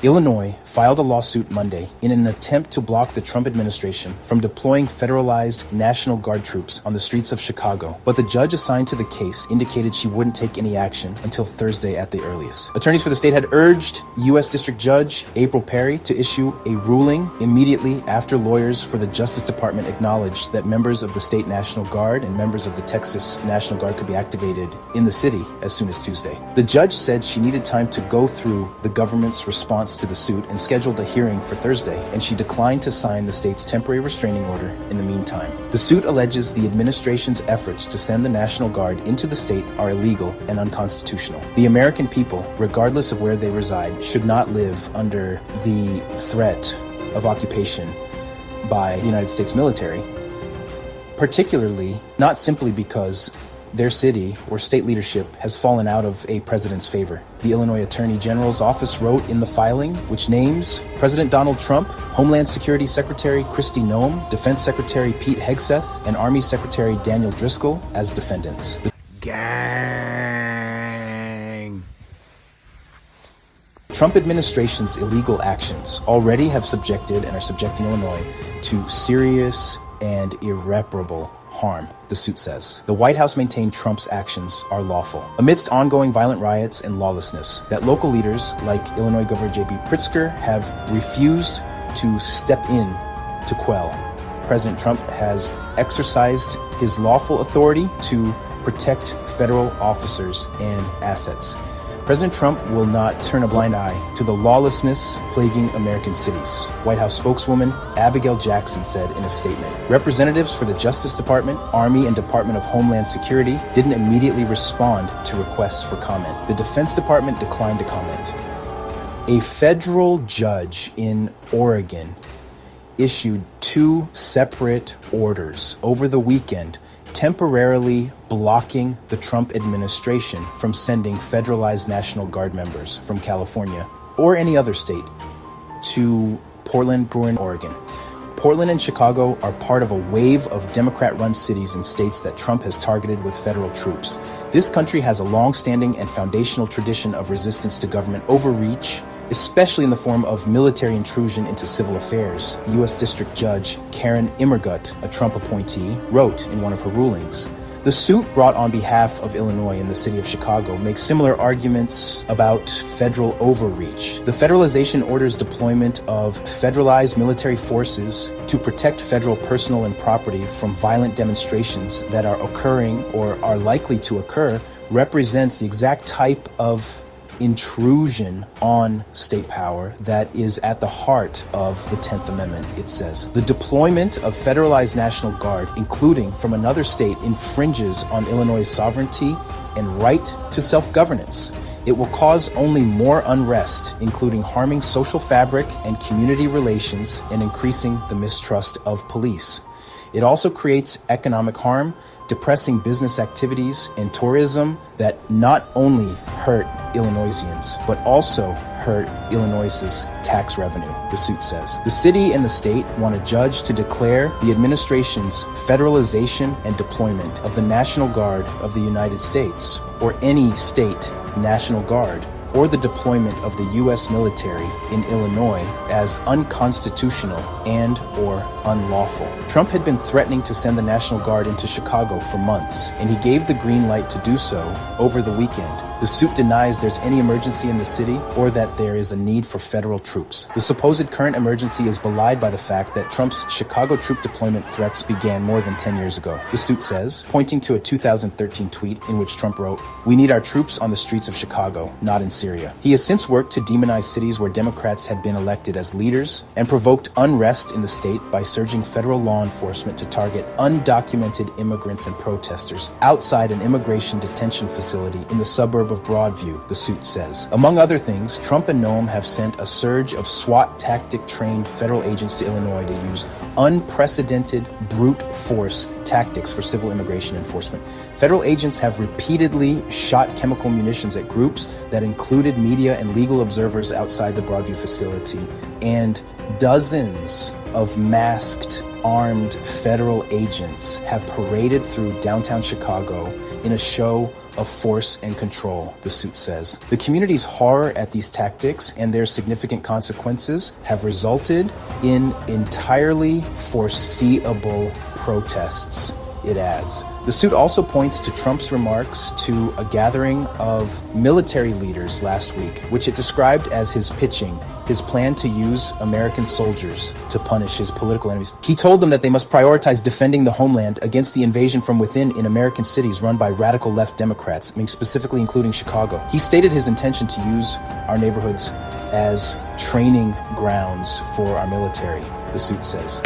Illinois filed a lawsuit Monday in an attempt to block the Trump administration from deploying federalized National Guard troops on the streets of Chicago, but the judge assigned to the case indicated she wouldn't take any action until Thursday at the earliest. Attorneys for the state had urged U.S. District Judge April Perry to issue a ruling immediately after lawyers for the Justice Department acknowledged that members of the state National Guard and members of the Texas National Guard could be activated in the city as soon as Tuesday. The judge said she needed time to go through the government's response to the suit and scheduled a hearing for Thursday, and she declined to sign the state's temporary restraining order in the meantime. The suit alleges the administration's efforts to send the National Guard into the state are illegal and unconstitutional. The American people, regardless of where they reside, should not live under the threat of occupation by the United States military, particularly not simply because their city or state leadership has fallen out of a president's favor. The Illinois Attorney General's office wrote in the filing, which names President Donald Trump, Homeland Security Secretary Kristi Noem, Defense Secretary Pete Hegseth, and Army Secretary Daniel Driscoll as defendants. Gang. Trump administration's illegal actions already have subjected and are subjecting Illinois to serious and irreparable harm, the suit says. The White House maintained Trump's actions are lawful amidst ongoing violent riots and lawlessness that local leaders like Illinois Governor J.B. Pritzker have refused to step in to quell. President Trump has exercised his lawful authority to protect federal officers and assets. President Trump will not turn a blind eye to the lawlessness plaguing American cities. White House spokeswoman Abigail Jackson said in a statement, representatives for the Justice Department, Army, and Department of Homeland Security didn't immediately respond to requests for comment. The Defense Department declined to comment. A federal judge in Oregon issued 2 separate orders over the weekend temporarily blocking the Trump administration from sending federalized National Guard members from California or any other state to Portland, Bruin, Oregon. Portland and Chicago are part of a wave of Democrat-run cities and states that Trump has targeted with federal troops. This country has a long-standing and foundational tradition of resistance to government overreach, especially in the form of military intrusion into civil affairs. U.S. District Judge Karen Immergut, a Trump appointee, wrote in one of her rulings. The suit brought on behalf of Illinois and the city of Chicago makes similar arguments about federal overreach. The federalization orders deployment of federalized military forces to protect federal personnel and property from violent demonstrations that are occurring or are likely to occur represents the exact type of intrusion on state power that is at the heart of the 10th Amendment, it says. The deployment of federalized National Guard, including from another state, infringes on Illinois' sovereignty and right to self-governance. It will cause only more unrest, including harming social fabric and community relations and increasing the mistrust of police. It also creates economic harm, depressing business activities and tourism that not only hurt Illinoisians, but also hurt Illinois' tax revenue, the suit says. The city and the state want a judge to declare the administration's federalization and deployment of the National Guard of the United States, or any state National Guard, or the deployment of the U.S. military in Illinois as unconstitutional and or unlawful. Trump had been threatening to send the National Guard into Chicago for months, and he gave the green light to do so over the weekend. The suit denies there's any emergency in the city or that there is a need for federal troops. The supposed current emergency is belied by the fact that Trump's Chicago troop deployment threats began more than 10 years ago. The suit says, pointing to a 2013 tweet in which Trump wrote, "We need our troops on the streets of Chicago, not in Syria." He has since worked to demonize cities where Democrats had been elected as leaders and provoked unrest in the state by surging federal law enforcement to target undocumented immigrants and protesters outside an immigration detention facility in the suburb of Broadview, the suit says. Among other things, Trump and Noem have sent a surge of SWAT tactic-trained federal agents to Illinois to use unprecedented brute force tactics for civil immigration enforcement. Federal agents have repeatedly shot chemical munitions at groups that included media and legal observers outside the Broadview facility, and dozens of masked, armed federal agents have paraded through downtown Chicago in a show of force and control, the suit says. The community's horror at these tactics and their significant consequences have resulted in entirely foreseeable protests, it adds. The suit also points to Trump's remarks to a gathering of military leaders last week, which it described as his pitching his plan to use American soldiers to punish his political enemies. He told them that they must prioritize defending the homeland against the invasion from within in American cities run by radical left Democrats, I mean, specifically including Chicago. He stated his intention to use our neighborhoods as training grounds for our military, the suit says.